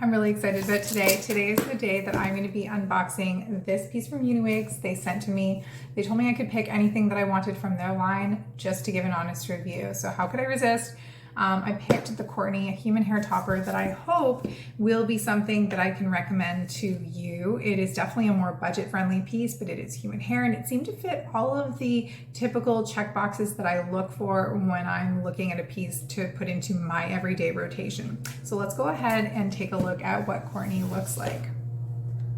I'm really excited about today. Today is the day that I'm going to be unboxing this piece from Uniwigs. They sent to me. They told me I could pick anything that I wanted from their line just to give an honest review. So how could I resist? I picked the Courtney, a human hair topper that I hope will be something that I can recommend to you. It is definitely a more budget-friendly piece, but it is human hair and it seemed to fit all of the typical check boxes that I look for when I'm looking at a piece to put into my everyday rotation. So let's go ahead and take a look at what Courtney looks like.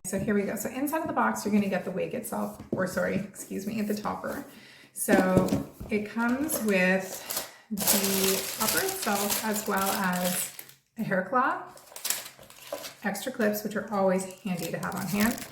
So here we go. So inside of the box, you're gonna get the wig itself, or sorry, excuse me, the topper. So it comes with the topper itself, as well as a hair cloth, extra clips, which are always handy to have on hand,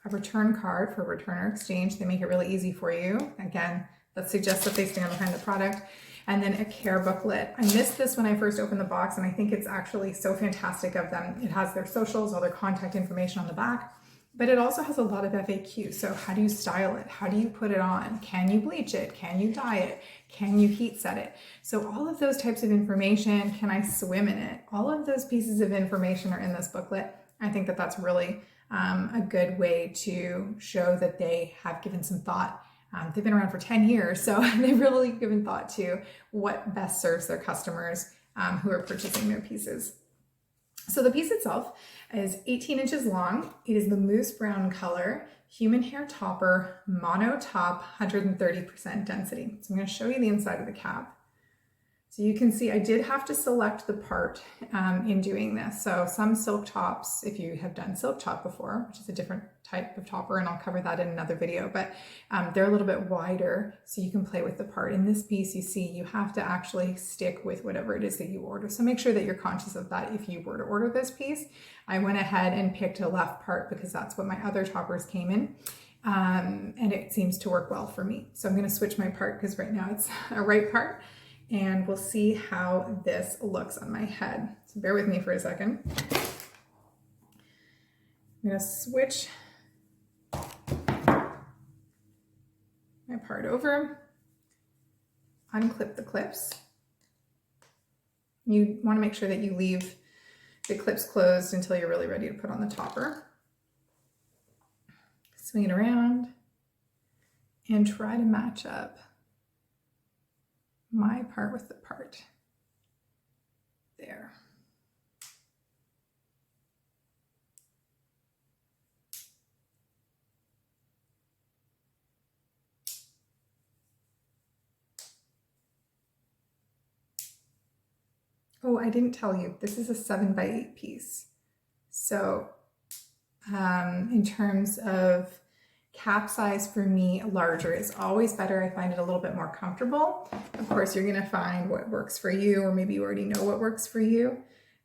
a return card for return or exchange. They make it really easy for you. Again, that suggests that they stand behind the product. And then a care booklet. I missed this when I first opened the box, and I think it's actually so fantastic of them. It has their socials, all their contact information on the back, but it also has a lot of FAQ. So how do you style it? How do you put it on? Can you bleach it? Can you dye it? Can you heat set it? So all of those types of information, can I swim in it? All of those pieces of information are in this booklet. I think that that's really a good way to show that they have given some thought. They've been around for 10 years, so they've really given thought to what best serves their customers who are purchasing their pieces. So the piece itself is 18 inches long. It is the mousse brown color, human hair topper, mono top, 130% density. So I'm going to show you the inside of the cap. So you can see I did have to select the part in doing this. So some silk tops, if you have done silk top before, which is a different type of topper, and I'll cover that in another video, but they're a little bit wider, so you can play with the part. In this piece, you see you have to actually stick with whatever it is that you order. So make sure that you're conscious of that if you were to order this piece. I went ahead and picked a left part because that's what my other toppers came in. And it seems to work well for me. So I'm going to switch my part because right now it's a right part. And we'll see how this looks on my head. So bear with me for a second. I'm going to switch my part over, unclip the clips. You want to make sure that you leave the clips closed until you're really ready to put on the topper. Swing it around and try to match up my part with the part there. Oh, I didn't tell you, this is a 7x8 piece. So in terms of cap size, for me, larger is always better. I find it a little bit more comfortable. Of course, you're gonna find what works for you, or maybe you already know what works for you.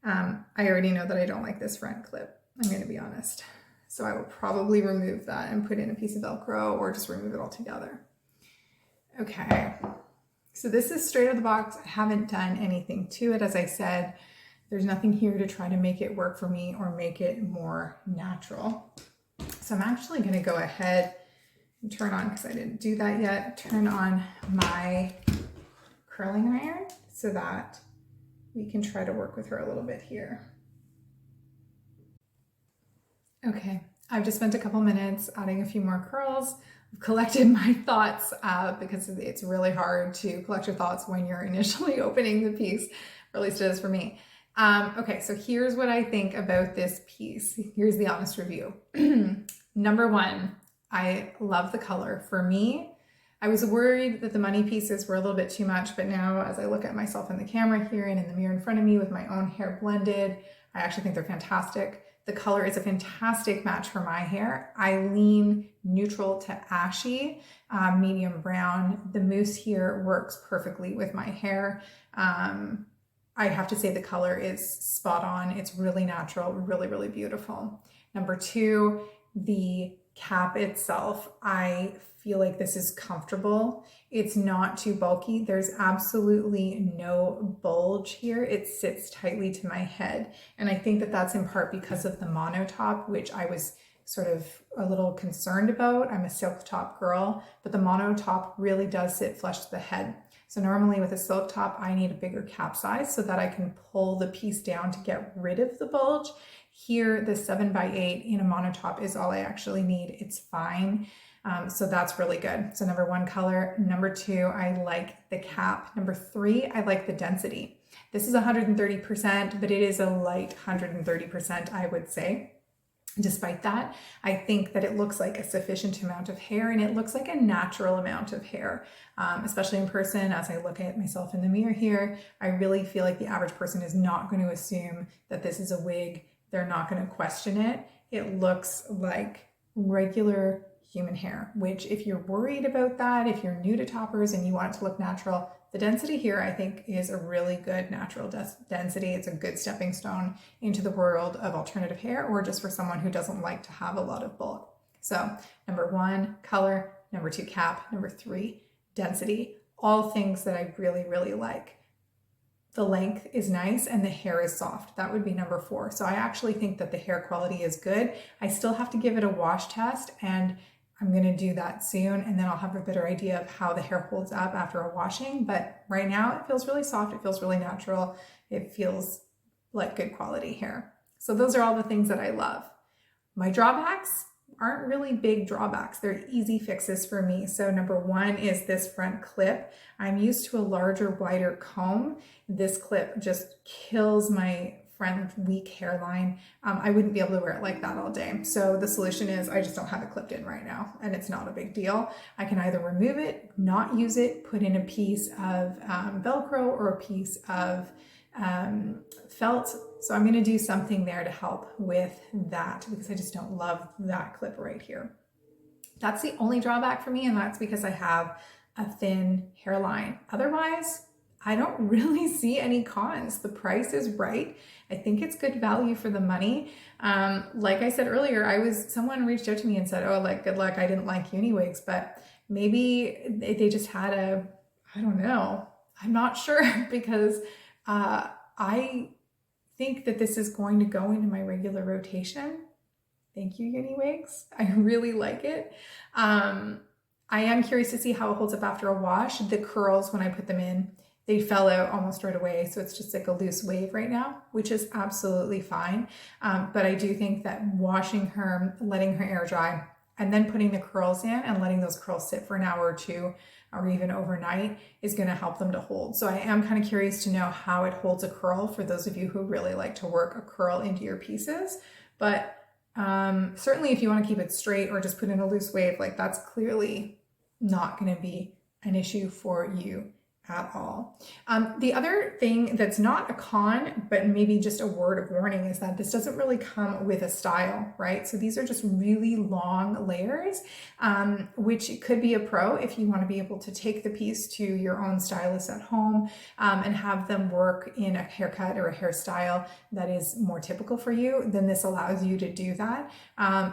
I already know that I don't like this front clip, I'm gonna be honest. So I will probably remove that and put in a piece of Velcro, or just remove it altogether. Okay, so this is straight out of the box. I haven't done anything to it. As I said, there's nothing here to try to make it work for me or make it more natural. So I'm actually going to go ahead and turn on, because I didn't do that yet, turn on my curling iron so that we can try to work with her a little bit here. Okay, I've just spent a couple minutes adding a few more curls. I've collected my thoughts because it's really hard to collect your thoughts when you're initially opening the piece, or at least it is for me. Okay, so here's what I think about this piece. Here's the honest review. Number one, I love the color. For me, I was worried that the money pieces were a little bit too much, but now as I look at myself in the camera here and in the mirror in front of me with my own hair blended, I actually think they're fantastic. The color is a fantastic match for my hair. I lean neutral to ashy, medium brown. The mousse here works perfectly with my hair. I have to say the color is spot on. It's really natural, really, really beautiful. Number two, the cap itself, I feel like this is comfortable. It's not too bulky. There's absolutely no bulge here. It sits tightly to my head. And I think that that's in part because of the mono top, which I was sort of a little concerned about. I'm a silk top girl, but the mono top really does sit flush to the head. So normally with a silk top, I need a bigger cap size so that I can pull the piece down to get rid of the bulge. Here, the 7x8 in a monotop is all I actually need. It's fine. So that's really good. So number 1, color. Number 2, I like the cap. Number 3, I like the density. This is 130%, but it is a light 130%, I would say. Despite that, I think that it looks like a sufficient amount of hair, and it looks like a natural amount of hair, especially in person. As I look at myself in the mirror here, I really feel like the average person is not going to assume that this is a wig. They're not going to question it. It looks like regular human hair, which if you're worried about that, if you're new to toppers and you want it to look natural, the density here I think is a really good natural density. It's a good stepping stone into the world of alternative hair, or just for someone who doesn't like to have a lot of bulk. So number 1, color. Number 2, cap. Number 3, density. All things that I really, really like. The length is nice and the hair is soft. That would be number 4. So I actually think that the hair quality is good. I still have to give it a wash test, and I'm going to do that soon, and then I'll have a better idea of how the hair holds up after a washing. But right now it feels really soft. It feels really natural. It feels like good quality hair. So those are all the things that I love. My drawbacks aren't really big drawbacks. They're easy fixes for me. So number 1 is this front clip. I'm used to a larger, wider comb. This clip just kills my front weak hairline. I wouldn't be able to wear it like that all day. So the solution is I just don't have it clipped in right now, and it's not a big deal. I can either remove it, not use it, put in a piece of Velcro or a piece of felt. So I'm going to do something there to help with that, because I just don't love that clip right here. That's the only drawback for me, and that's because I have a thin hairline. Otherwise, I don't really see any cons. The price is right. I think it's good value for the money. Like I said earlier, someone reached out to me and said, oh, like, good luck. I didn't like Uniwigs, but maybe they just had I don't know. I'm not sure, because I think that this is going to go into my regular rotation. Thank you, Uniwigs. I really like it. I am curious to see how it holds up after a wash. The curls, when I put them in, they fell out almost right away. So it's just like a loose wave right now, which is absolutely fine. But I do think that washing her, letting her air dry, and then putting the curls in and letting those curls sit for an hour or 2, or even overnight, is going to help them to hold. So I am kind of curious to know how it holds a curl, for those of you who really like to work a curl into your pieces. But certainly if you want to keep it straight or just put in a loose wave, like, that's clearly not going to be an issue for you at all. The other thing that's not a con, but maybe just a word of warning, is that this doesn't really come with a style, right? So these are just really long layers, which could be a pro if you want to be able to take the piece to your own stylist at home and have them work in a haircut or a hairstyle that is more typical for you. Then this allows you to do that.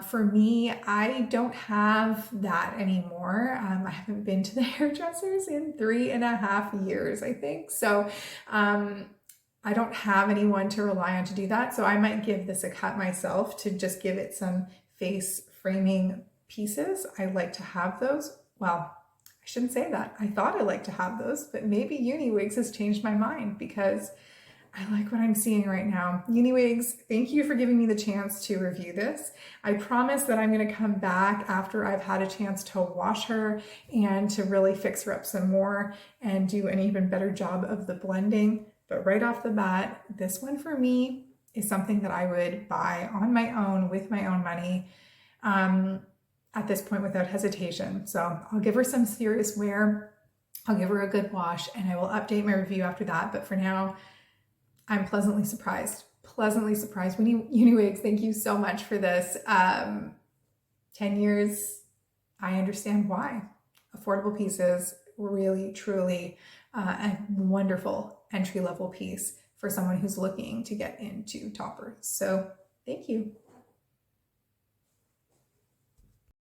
For me, I don't have that anymore. I haven't been to the hairdressers in 3.5 years, I think. So I don't have anyone to rely on to do that. So I might give this a cut myself to just give it some face framing pieces. I like to have those. Well, I shouldn't say that. I thought I liked to have those, but maybe Uniwigs has changed my mind, because I like what I'm seeing right now. Uniwigs, thank you for giving me the chance to review this. I promise that I'm going to come back after I've had a chance to wash her and to really fix her up some more and do an even better job of the blending. But right off the bat, this one for me is something that I would buy on my own with my own money at this point without hesitation. So I'll give her some serious wear. I'll give her a good wash, and I will update my review after that. But for now, I'm pleasantly surprised. Pleasantly surprised. Uniwigs, thank you so much for this. 10 years, I understand why. Affordable pieces, really, truly a wonderful entry-level piece for someone who's looking to get into toppers. So thank you.